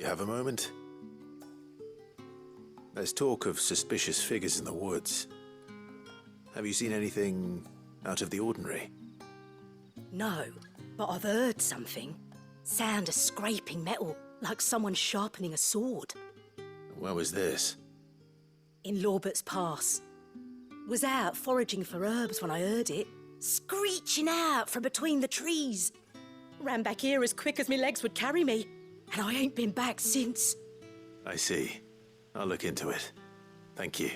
have a moment? There's talk of suspicious figures in the woods. Have you seen anything out of the ordinary? No, but I've heard something. Sound of scraping metal, like someone sharpening a sword. Where was this? In Lorbert's Pass. Was out foraging for herbs when I heard it, screeching out from between the trees. Ran back here as quick as my legs would carry me, and I ain't been back since. I see. I'll look into it. Thank you.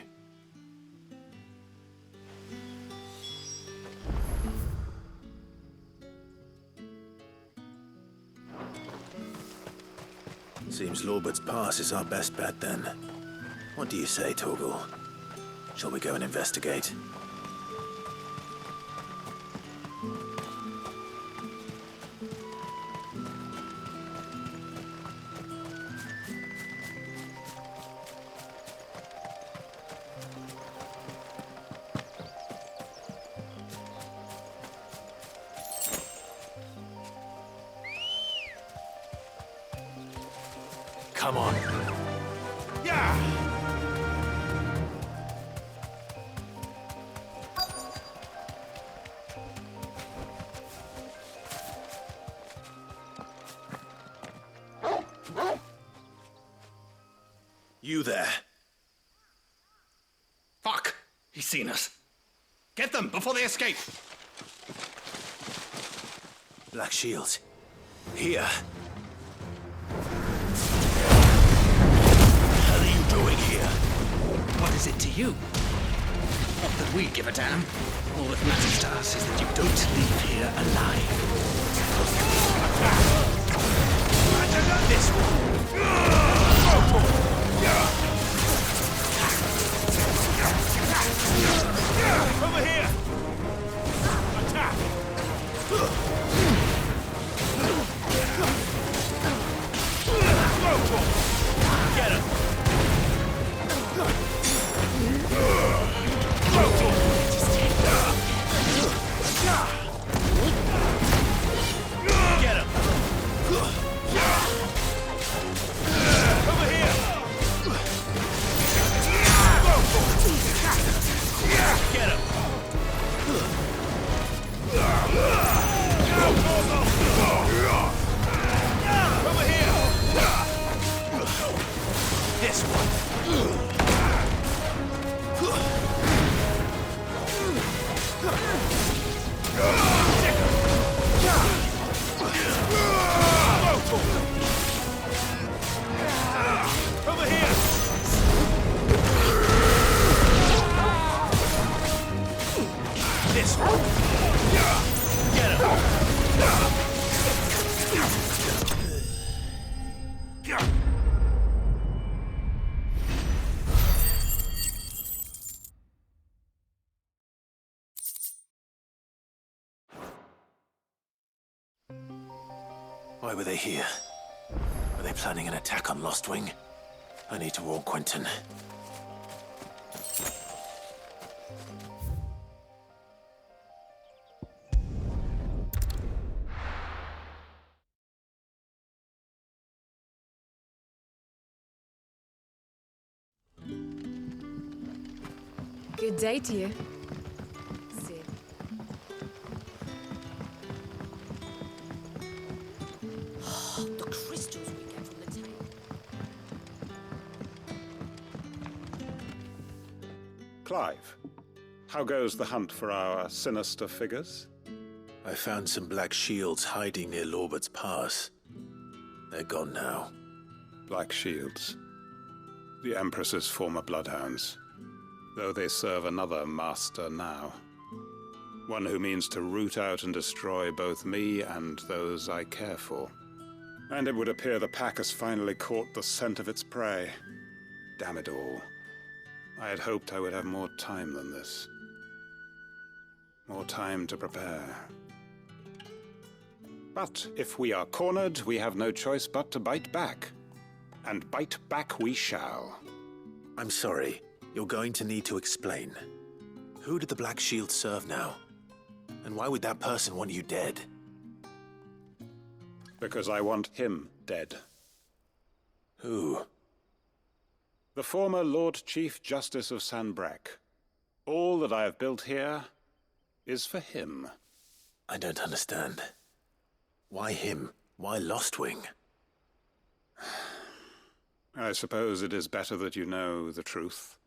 Seems Lorbert's Pass is our best bet then. What do you say, Torgal? Shall we go and investigate? Come on. Yeah! You there? Fuck! He's seen us. Get them before they escape! Black Shields. Here. What are you doing here? What is it to you? Not that we give a damn. All that matters to us is that you don't leave here alive. This one. Over here! Attack! Get him! Get him! Over here! Get him! Over here! This one! Over here! This one! Get him! Why were they here? Were they planning an attack on Lostwing? I need to warn Quentin. Good day to you. See. The crystals we get from the tank. Clive, how goes the hunt for our sinister figures? I found some black shields hiding near Lorbert's Pass. They're gone now. Black Shields. The Empress's former bloodhounds. Though they serve another master now. One who means to root out and destroy both me and those I care for. And it would appear the pack has finally caught the scent of its prey. Damn it all. I had hoped I would have more time than this. More time to prepare. But if we are cornered, we have no choice but to bite back. And bite back we shall. I'm sorry. You're going to need to explain. Who did the Black Shield serve now? And why would that person want you dead? Because I want him dead. Who? The former Lord Chief Justice of Sanbreque. All that I have built here is for him. I don't understand. Why him? Why Lostwing? I suppose it is better that you know the truth.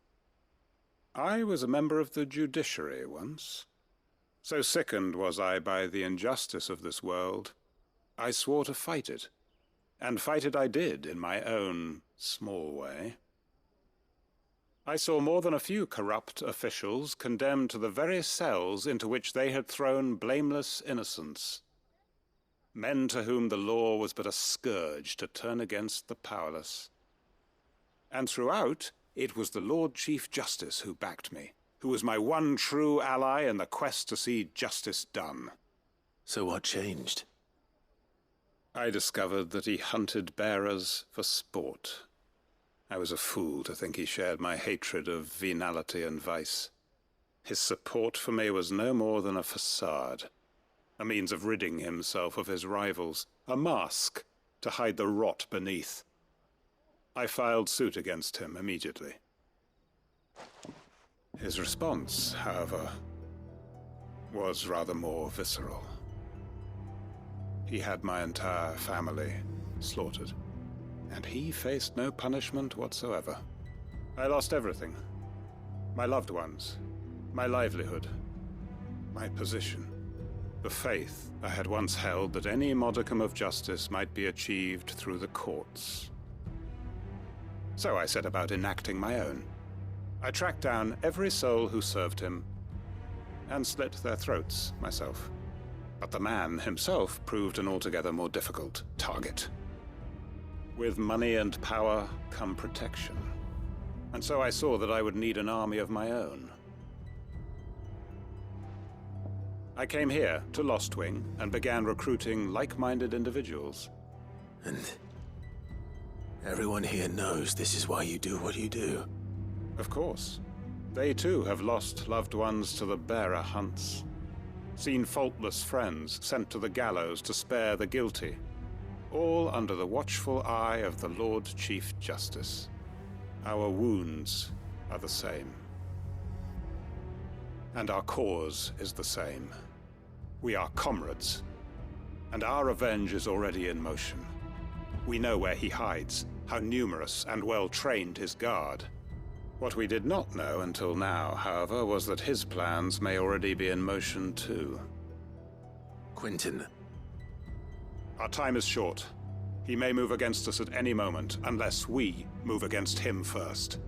I was a member of the judiciary once. So sickened was I by the injustice of this world, I swore to fight it. And fight it I did, in my own small way. I saw more than a few corrupt officials condemned to the very cells into which they had thrown blameless innocents. Men to whom the law was but a scourge to turn against the powerless. And throughout, it was the Lord Chief Justice who backed me, who was my one true ally in the quest to see justice done. So what changed? I discovered that he hunted bearers for sport. I was a fool to think he shared my hatred of venality and vice. His support for me was no more than a facade, a means of ridding himself of his rivals, a mask to hide the rot beneath. I filed suit against him immediately. His response, however, was rather more visceral. He had my entire family slaughtered, and he faced no punishment whatsoever. I lost everything. My loved ones, my livelihood, my position, the faith I had once held that any modicum of justice might be achieved through the courts. So I set about enacting my own. I tracked down every soul who served him, and slit their throats myself. But the man himself proved an altogether more difficult target. With money and power come protection. And so I saw that I would need an army of my own. I came here to Lostwing and began recruiting like-minded individuals. And everyone here knows this is why you do what you do. Of course. They too have lost loved ones to the bearer hunts. Seen faultless friends sent to the gallows to spare the guilty. All under the watchful eye of the Lord Chief Justice. Our wounds are the same. And our cause is the same. We are comrades. And our revenge is already in motion. We know where he hides, how numerous and well-trained his guard. What we did not know until now, however, was that his plans may already be in motion too. Quentin. Our time is short. He may move against us at any moment, unless we move against him first.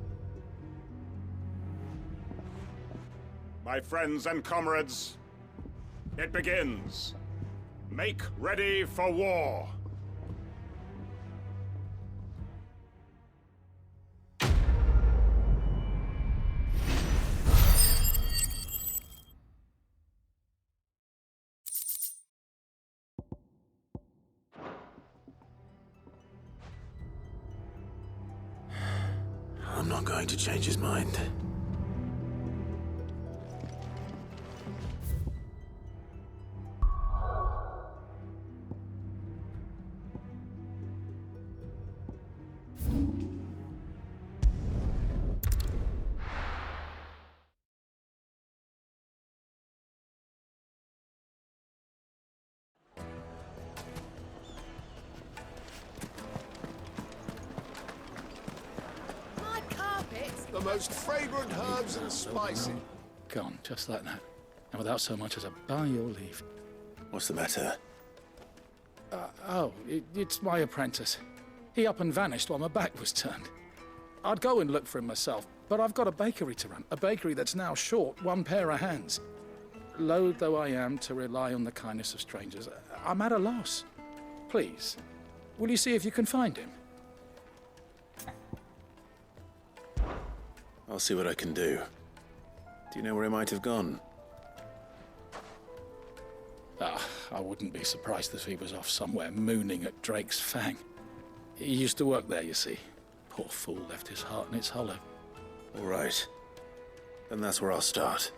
My friends and comrades, it begins. Make ready for war. I'm not going to change his mind. The most fragrant herbs and spices. Gone, just like that. And without so much as a by your leave. What's the matter? It's my apprentice. He up and vanished while my back was turned. I'd go and look for him myself, but I've got a bakery to run. A bakery that's now short one pair of hands. Loath though I am to rely on the kindness of strangers, I'm at a loss. Please, will you see if you can find him? I'll see what I can do. Do you know where he might have gone? I wouldn't be surprised if he was off somewhere mooning at Drake's Fang. He used to work there, you see. Poor fool left his heart in its hollow. All right. Then that's where I'll start.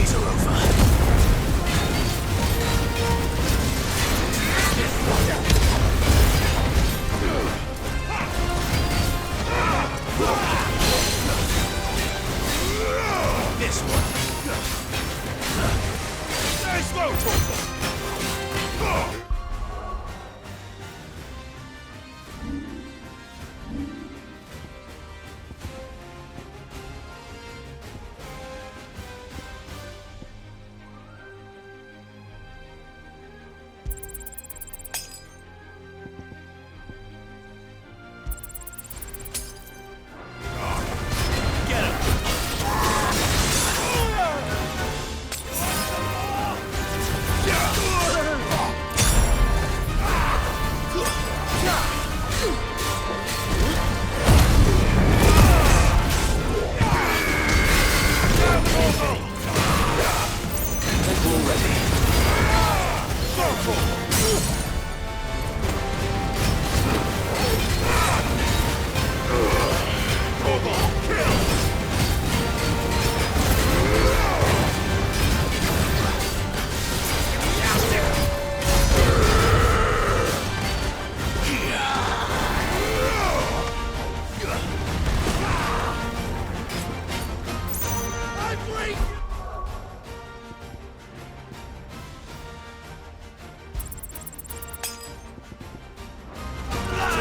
days are over. This one. There's no trouble.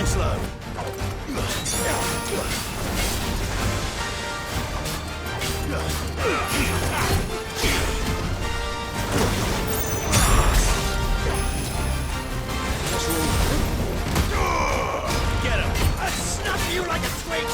Slow. Get him! I'll snap you like a twig!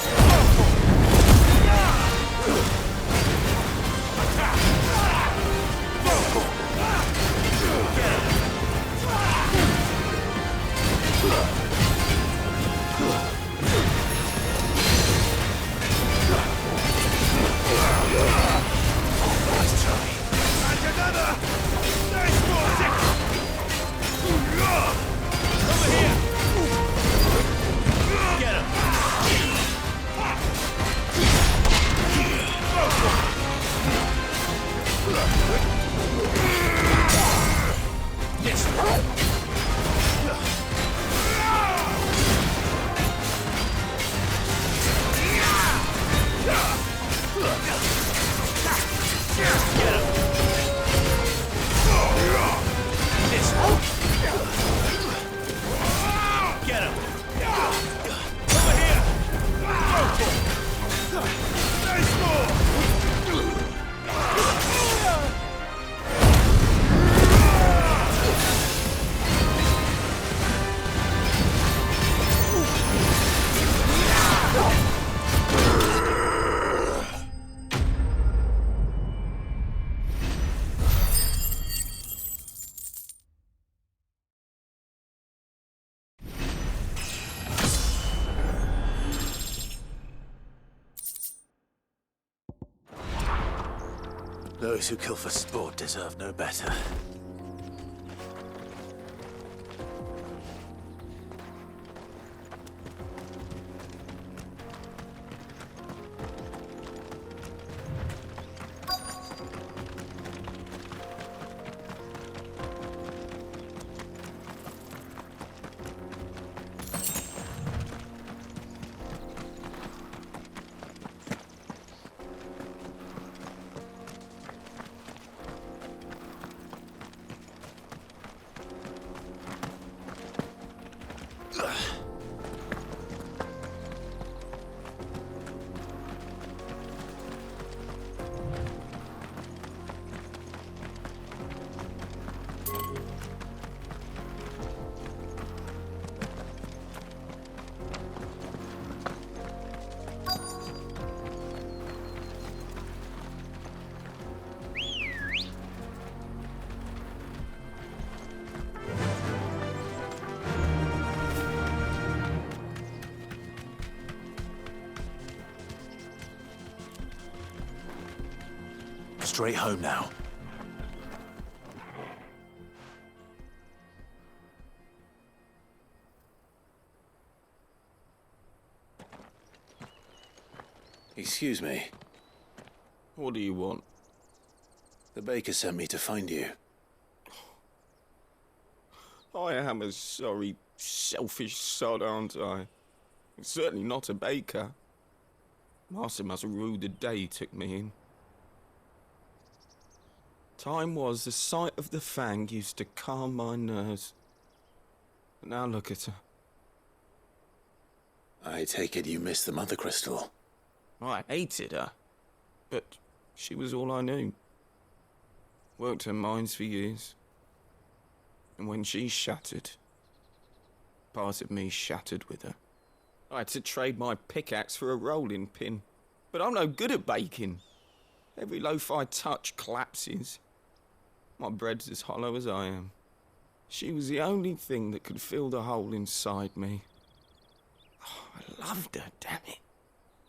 Those who kill for sport deserve no better. Straight home now. Excuse me. What do you want? The baker sent me to find you. I am a sorry, selfish sod, aren't I? Certainly not a baker. Master must rue the day he took me in. Time was the sight of the fang used to calm my nerves. But now look at her. I take it you miss the Mother Crystal. I hated her, but she was all I knew. Worked her mines for years. And when she shattered, part of me shattered with her. I had to trade my pickaxe for a rolling pin, but I'm no good at baking. Every loaf I touch collapses. My bread's as hollow as I am. She was the only thing that could fill the hole inside me. Oh, I loved her, damn it.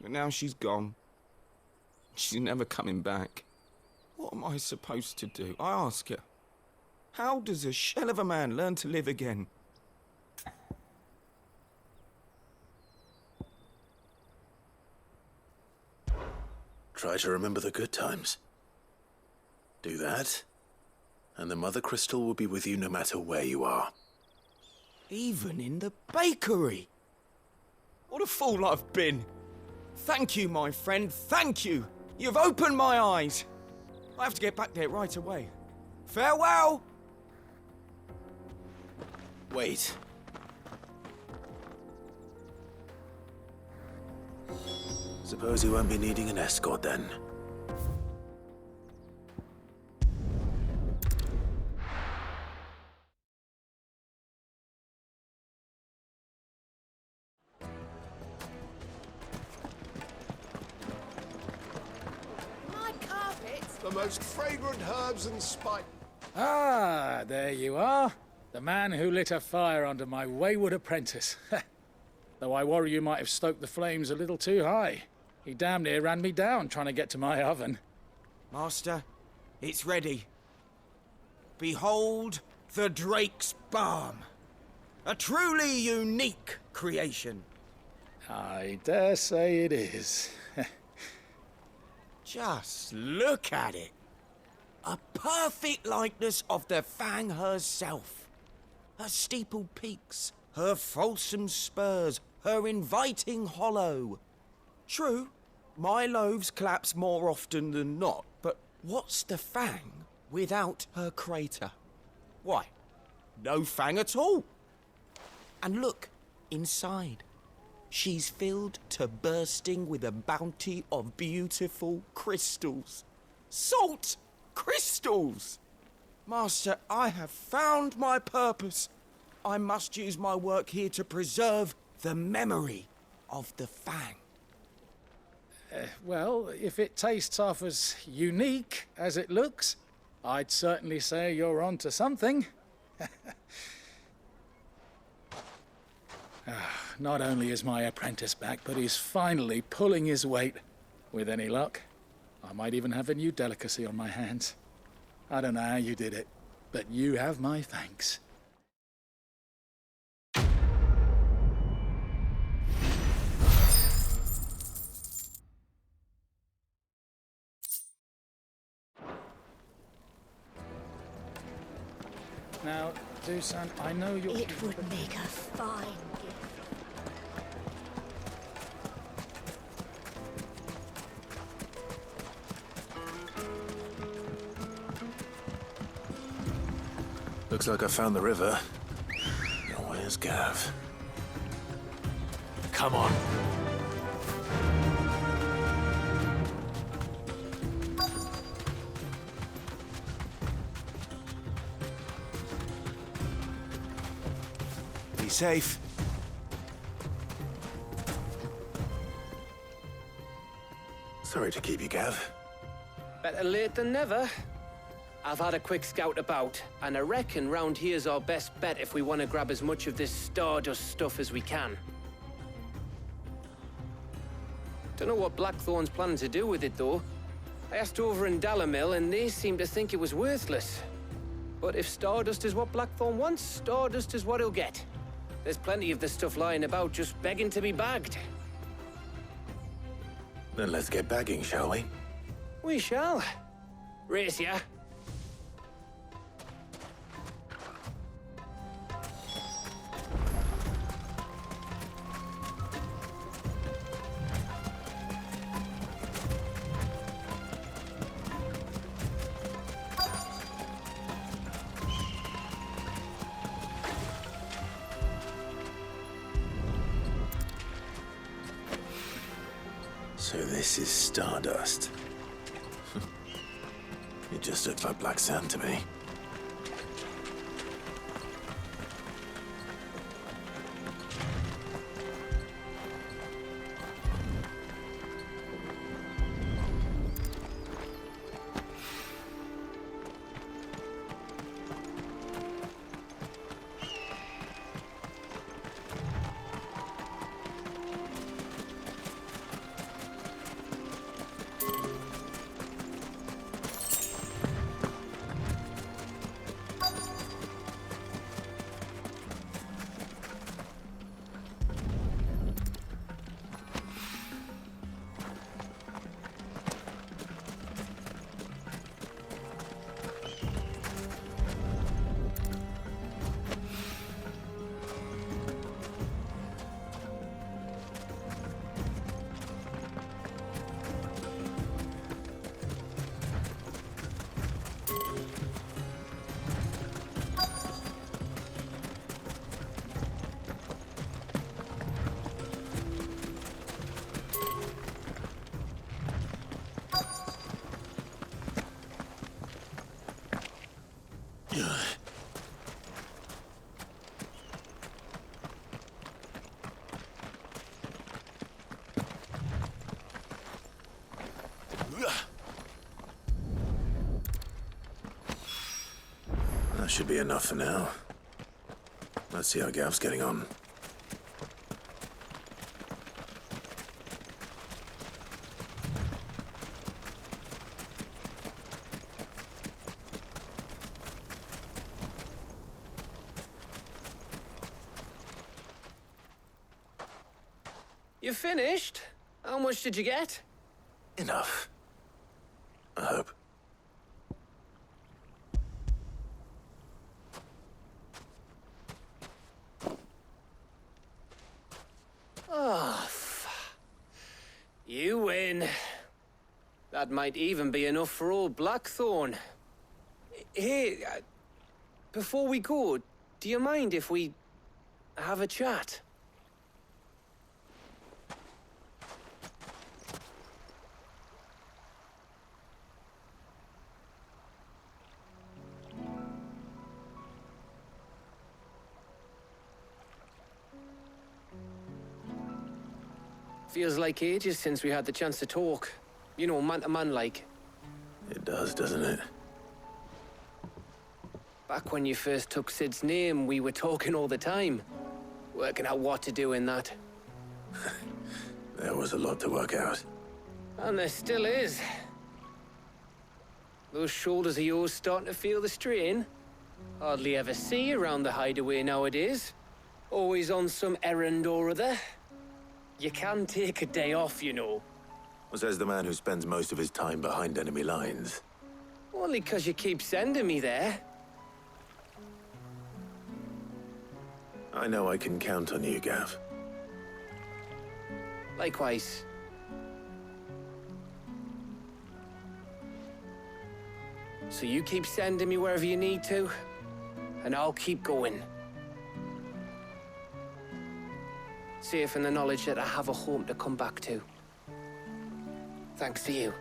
But now she's gone. She's never coming back. What am I supposed to do? I ask her. How does a shell of a man learn to live again? Try to remember the good times. Do that, and the Mother Crystal will be with you no matter where you are. Even in the bakery. What a fool I've been. Thank you, my friend, thank you. You've opened my eyes. I have to get back there right away. Farewell! Wait. Suppose you won't be needing an escort then. My carpets! The most fragrant herbs and spice. Ah, there you are. The man who lit a fire under my wayward apprentice. Though I worry you might have stoked the flames a little too high. He damn near ran me down trying to get to my oven. Master, it's ready. Behold the Drake's Balm. A truly unique creation. I dare say it is. Just look at it. A perfect likeness of the Fang herself. Her steepled peaks, her fulsome spurs, her inviting hollow. True, my loaves collapse more often than not, but what's the Fang without her crater? Why, no Fang at all. And look, inside. She's filled to bursting with a bounty of beautiful crystals. Salt crystals! Master, I have found my purpose. I must use my work here to preserve the memory of the Fang. Well, if it tastes half as unique as it looks, I'd certainly say you're on to something. Not only is my apprentice back, but he's finally pulling his weight. With any luck, I might even have a new delicacy on my hands. I don't know how you did it, but you have my thanks. Now, Dusan, I know you're... It would make a fine gift. Looks like I found the river. Now where's Gav? Come on. Be safe. Sorry to keep you, Gav. Better late than never. I've had a quick scout about, and I reckon round here's our best bet if we want to grab as much of this Stardust stuff as we can. Don't know what Blackthorn's planning to do with it, though. I asked over in Dalamil, and they seem to think it was worthless. But if Stardust is what Blackthorn wants, Stardust is what he'll get. There's plenty of this stuff lying about, just begging to be bagged. Then let's get bagging, shall we? We shall. Race ya. So this is stardust. It just looks like black sand to me. That should be enough for now. Let's see how Gav's getting on. You finished? How much did you get? Enough. I hope. You win. That might even be enough for old Blackthorn. Hey, before we go, do you mind if we have a chat? Feels like ages since we had the chance to talk. You know, man to man like. It does, doesn't it? Back when you first took Sid's name, we were talking all the time. Working out what to do in that. There was a lot to work out. And there still is. Those shoulders of yours starting to feel the strain. Hardly ever see you around the hideaway nowadays. Always on some errand or other. You can take a day off, you know. Says the man who spends most of his time behind enemy lines. Only 'cause you keep sending me there. I know I can count on you, Gav. Likewise. So you keep sending me wherever you need to, and I'll keep going. Safe in the knowledge that I have a home to come back to. Thanks to you.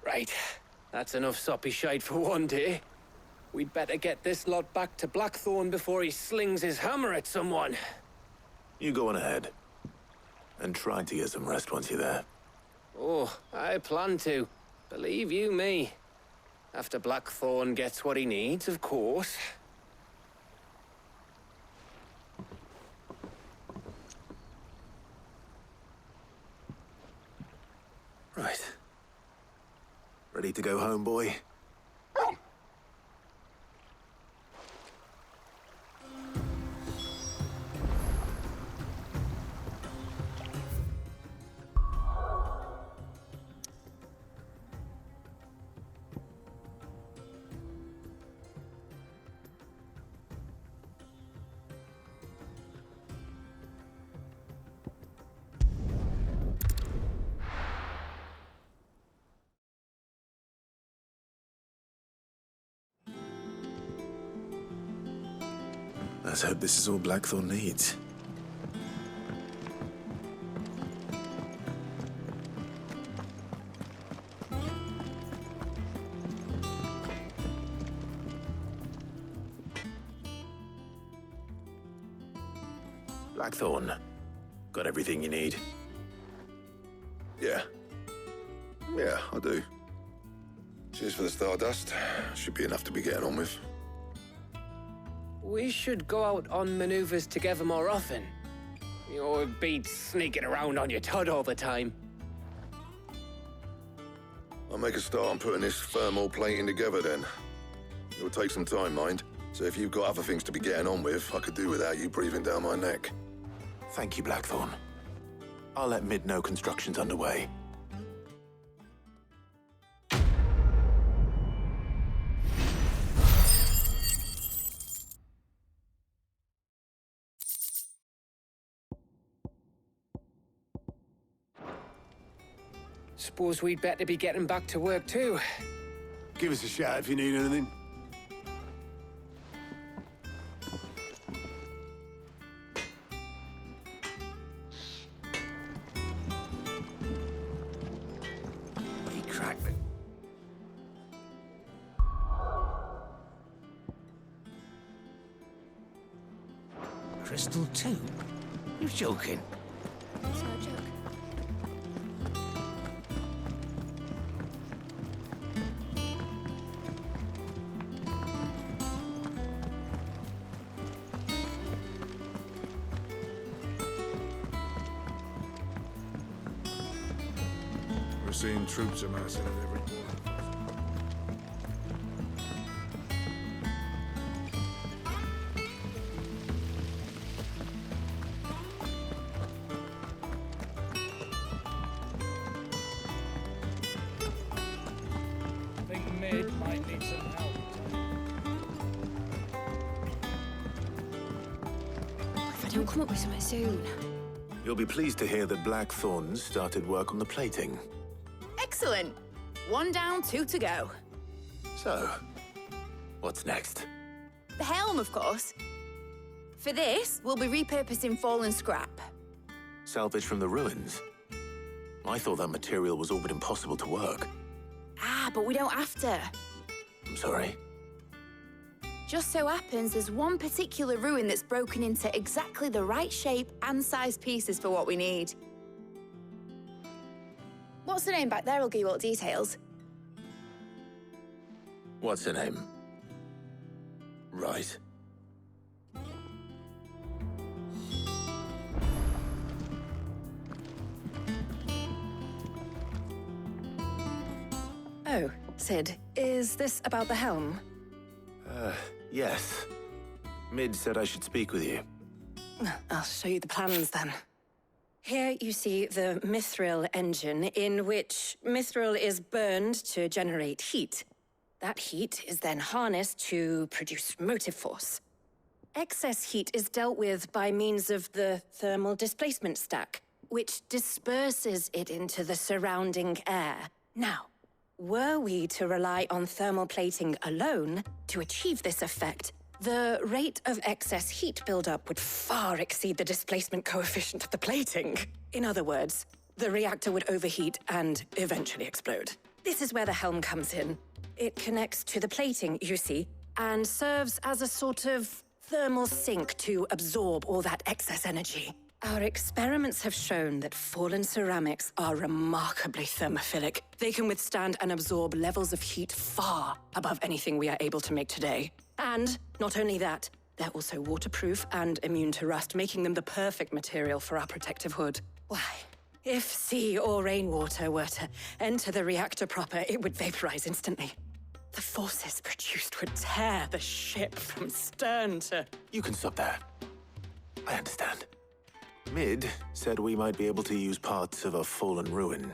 Right. That's enough soppy shite for one day. We'd better get this lot back to Blackthorn before he slings his hammer at someone. You go on ahead. And try to get some rest once you're there. Oh, I plan to. Believe you me. After Blackthorn gets what he needs, of course. Right. Ready to go home, boy? Let's hope this is all Blackthorn needs. Blackthorn, got everything you need? Yeah. Yeah, I do. Cheers for the stardust. Should be enough to be getting on with. We should go out on maneuvers together more often. You'll be sneaking around on your Todd all the time. I'll make a start on putting this thermal plating together then. It'll take some time, mind. So if you've got other things to be getting on with, I could do without you breathing down my neck. Thank you, Blackthorn. I'll let Mid know construction's underway. Suppose we'd better be getting back to work too. Give us a shout if you need anything. He cracked me. Crystal too? You're joking. It's no joke. We're seeing troops amassing at every corner. I think Mid might need some help. If I don't come up with something soon. You'll be pleased to hear that Blackthorn started work on the plating. Excellent. 1 down, 2 to go. So, what's next? The helm, of course. For this, we'll be repurposing fallen scrap. Salvage from the ruins? I thought that material was all but impossible to work. Ah, but we don't have to. I'm sorry. Just so happens there's one particular ruin that's broken into exactly the right shape and size pieces for what we need. What's the name back there? I'll give you all the details. What's her name? Right. Oh, Sid, is this about the helm? Yes. Mid said I should speak with you. I'll show you the plans then. Here you see the mithril engine, in which mithril is burned to generate heat. That heat is then harnessed to produce motive force. Excess heat is dealt with by means of the thermal displacement stack, which disperses it into the surrounding air. Now, were we to rely on thermal plating alone to achieve this effect, the rate of excess heat buildup would far exceed the displacement coefficient of the plating. In other words, the reactor would overheat and eventually explode. This is where the helm comes in. It connects to the plating, you see, and serves as a sort of thermal sink to absorb all that excess energy. Our experiments have shown that fallen ceramics are remarkably thermophilic. They can withstand and absorb levels of heat far above anything we are able to make today. And not only that, they're also waterproof and immune to rust, making them the perfect material for our protective hood. Why, if sea or rainwater were to enter the reactor proper, it would vaporize instantly. The forces produced would tear the ship from stern to... You can stop there. I understand. Mid said we might be able to use parts of a fallen ruin.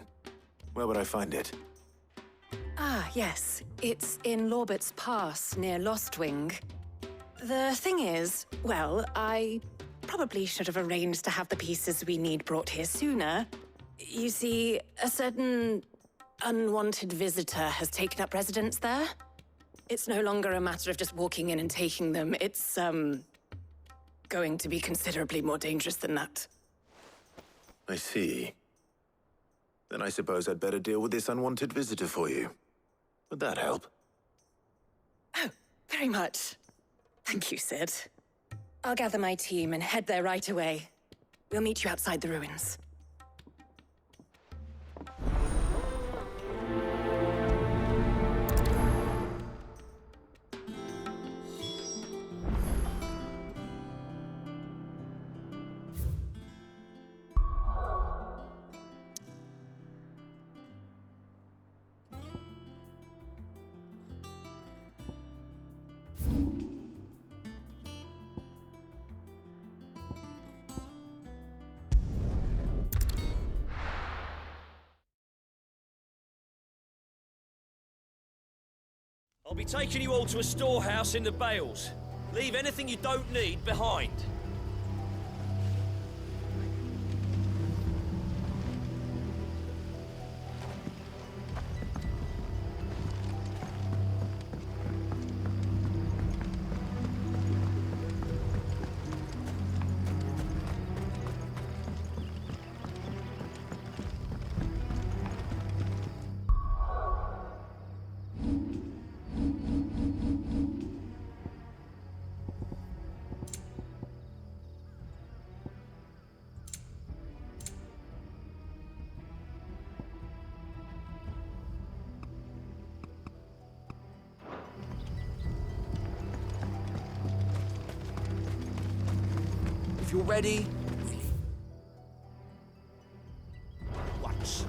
Where would I find it? Ah, yes. It's in Lorbert's Pass, near Lostwing. The thing is, well, I probably should have arranged to have the pieces we need brought here sooner. You see, a certain unwanted visitor has taken up residence there. It's no longer a matter of just walking in and taking them. It's, going to be considerably more dangerous than that. I see. Then I suppose I'd better deal with this unwanted visitor for you. Would that help? Oh, very much. Thank you, Sid. I'll gather my team and head there right away. We'll meet you outside the ruins. I'll be taking you all to a storehouse in the Bales. Leave anything you don't need behind. If you're ready, once.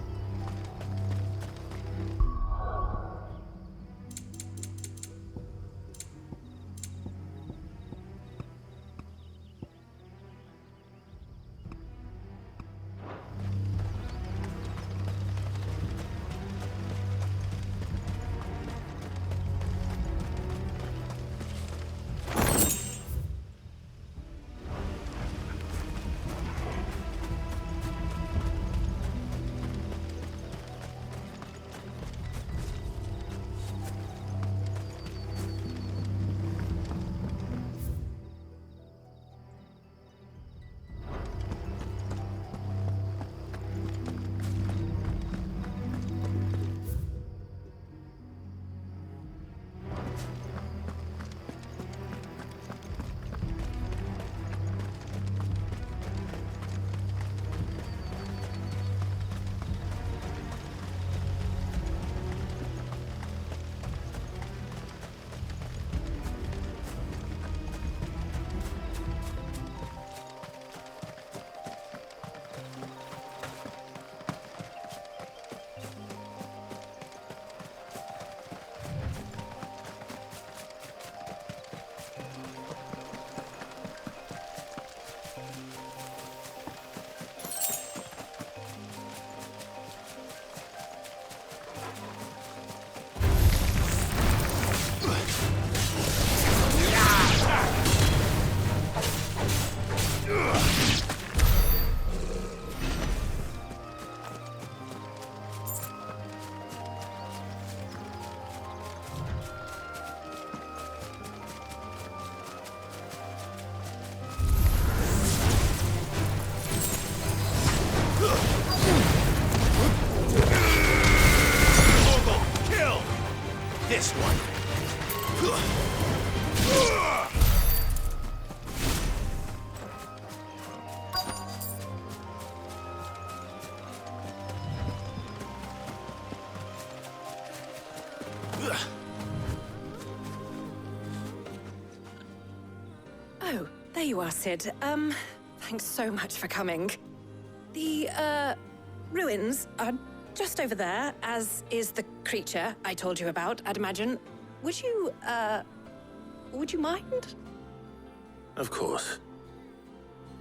This one. Oh, there you are, Sid. Thanks so much for coming. The, ruins are just over there, as is the creature I told you about, I'd imagine. Would you mind? Of course.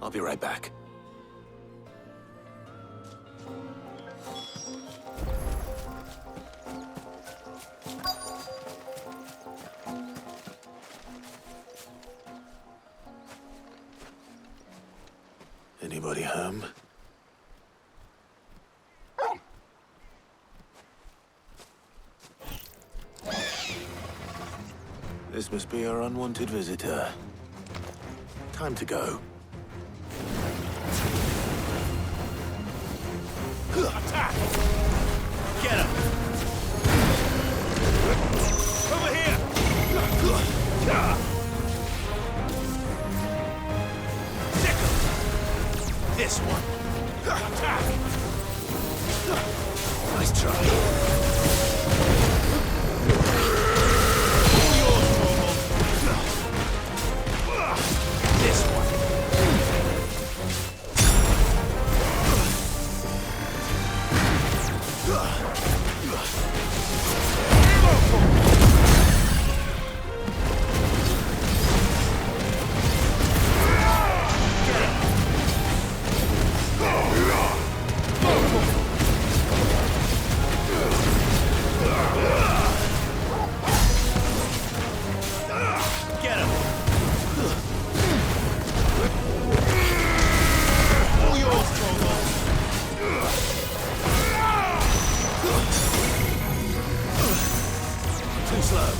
I'll be right back. Anybody home? This must be our unwanted visitor. Time to go. Attack! Get him! Over here! Sickle! This one! Attack! Nice try. This one! Get him! All yours, Troll. Too slow.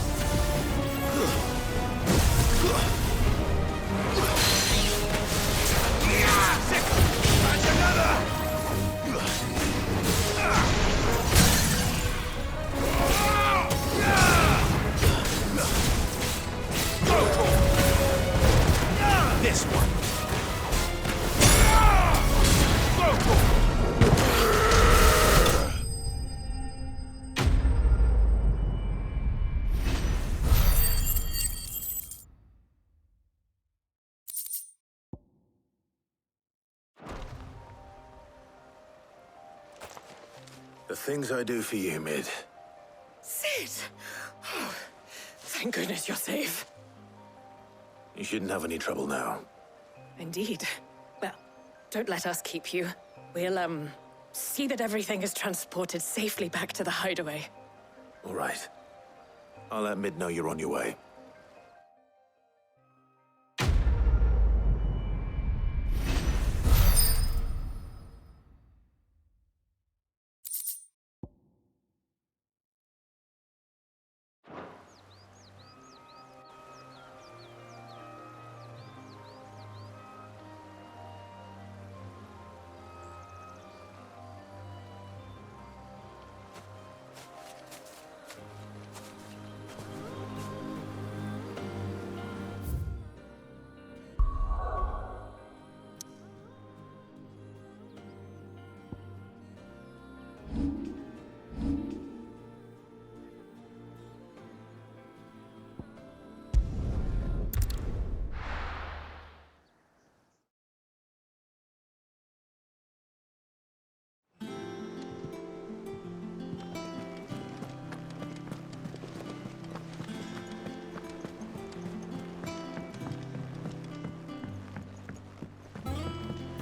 That's another! This one! The things I do for you, Mid. Sid! Oh, thank goodness you're safe. You shouldn't have any trouble now. Indeed. Well, don't let us keep you. We'll, see that everything is transported safely back to the hideaway. All right. I'll let Mid know you're on your way.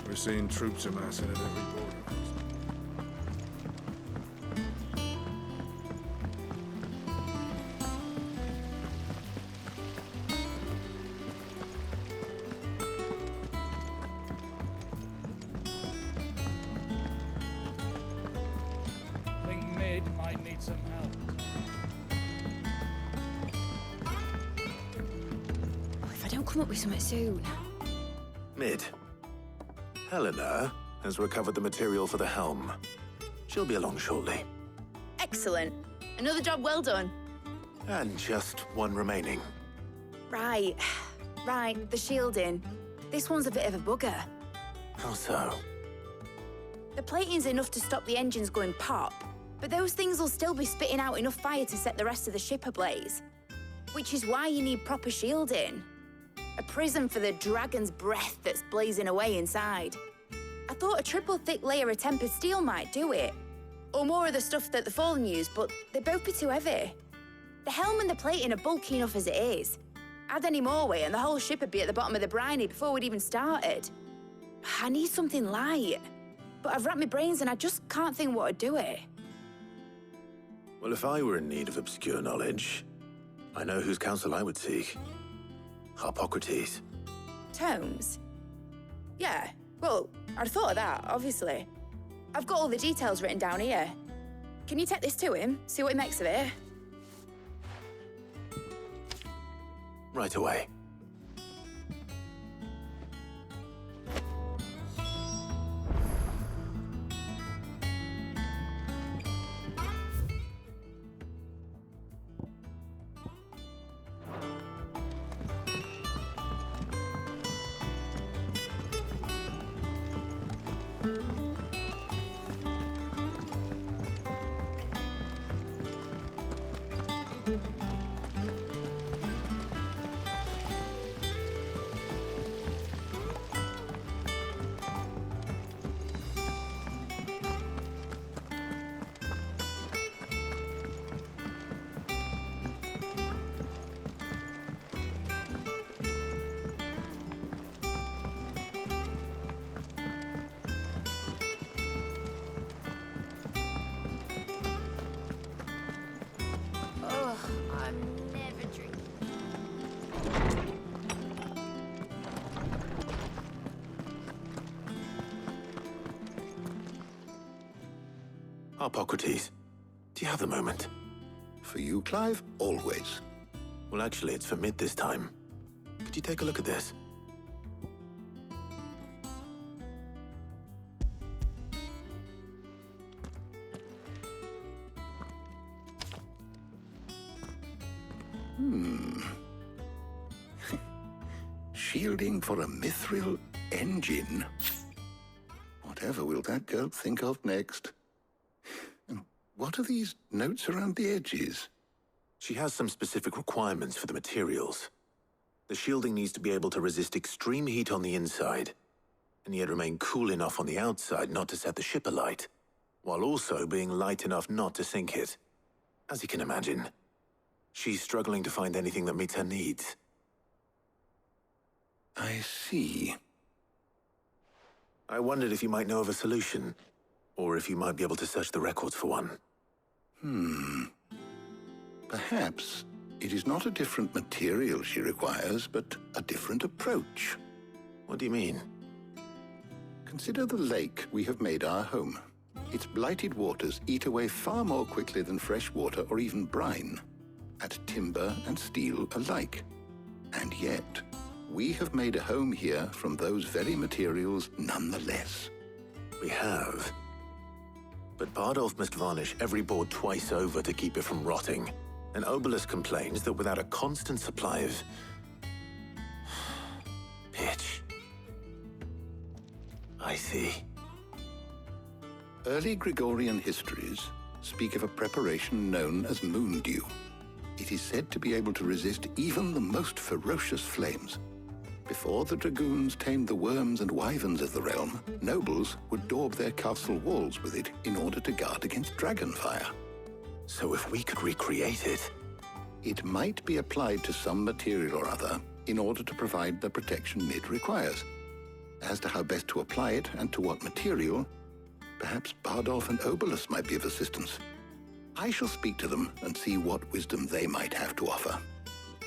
We're seeing troops amassing at every border post. I think Mid might need some help. If I don't come up with something soon. Mid. Helena has recovered the material for the helm. She'll be along shortly. Excellent. Another job well done. And just one remaining. Right. Right, the shielding. This one's a bit of a bugger. How so? The plating's enough to stop the engines going pop, but those things will still be spitting out enough fire to set the rest of the ship ablaze. Which is why you need proper shielding. A prison for the dragon's breath that's blazing away inside. I thought a triple thick layer of tempered steel might do it. Or more of the stuff that the Fallen use, but they'd both be too heavy. The helm and the plating are bulky enough as it is. Add any more weight and the whole ship would be at the bottom of the briny before we'd even started. I need something light. But I've racked my brains and I just can't think what would do it. Well, if I were in need of obscure knowledge, I know whose counsel I would seek. Harpocrates. Tomes? Yeah, well, I'd thought of that, obviously. I've got all the details written down here. Can you take this to him, see what he makes of it? Right away. Harpocrates, do you have a moment? For you, Clive, always. Well, actually, it's for mid this time. Could you take a look at this? Shielding for a mithril engine. Whatever will that girl think of next? And what are these notes around the edges? She has some specific requirements for the materials. The shielding needs to be able to resist extreme heat on the inside, and yet remain cool enough on the outside not to set the ship alight, while also being light enough not to sink it. As you can imagine, she's struggling to find anything that meets her needs. I see. I wondered if you might know of a solution, or if you might be able to search the records for one. Perhaps it is not a different material she requires, but a different approach. What do you mean? Consider the lake we have made our home. Its blighted waters eat away far more quickly than fresh water or even brine, at timber and steel alike. And yet, we have made a home here from those very materials nonetheless. We have. But Bardolph must varnish every board twice over to keep it from rotting. And Obelus complains that without a constant supply of pitch. I see. Early Gregorian histories speak of a preparation known as moon dew. It is said to be able to resist even the most ferocious flames. Before the dragoons tamed the worms and wyverns of the realm, nobles would daub their castle walls with it in order to guard against dragonfire. So if we could recreate it... It might be applied to some material or other in order to provide the protection Mid requires. As to how best to apply it and to what material, perhaps Bardolph and Obelus might be of assistance. I shall speak to them and see what wisdom they might have to offer.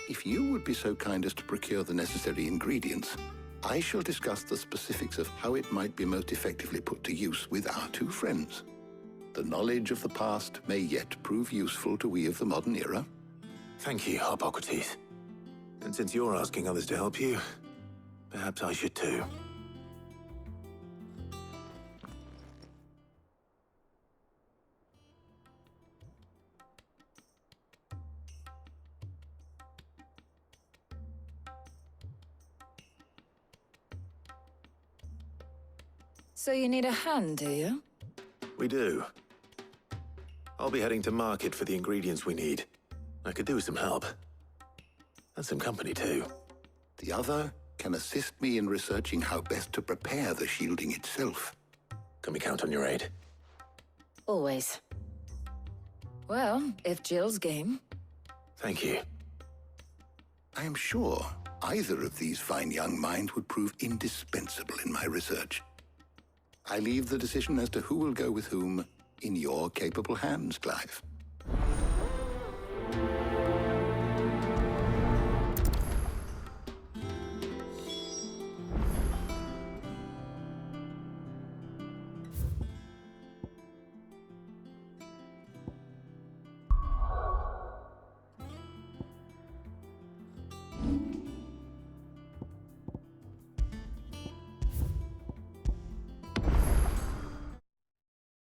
If you would be so kind as to procure the necessary ingredients, I shall discuss the specifics of how it might be most effectively put to use with our two friends. The knowledge of the past may yet prove useful to we of the modern era. Thank you, Harpocrates. And since you're asking others to help you, perhaps I should too. So you need a hand, do you? We do. I'll be heading to market for the ingredients we need. I could do with some help. And some company, too. The other can assist me in researching how best to prepare the shielding itself. Can we count on your aid? Always. Well, if Jill's game. Thank you. I am sure either of these fine young minds would prove indispensable in my research. I leave the decision as to who will go with whom in your capable hands, Clive.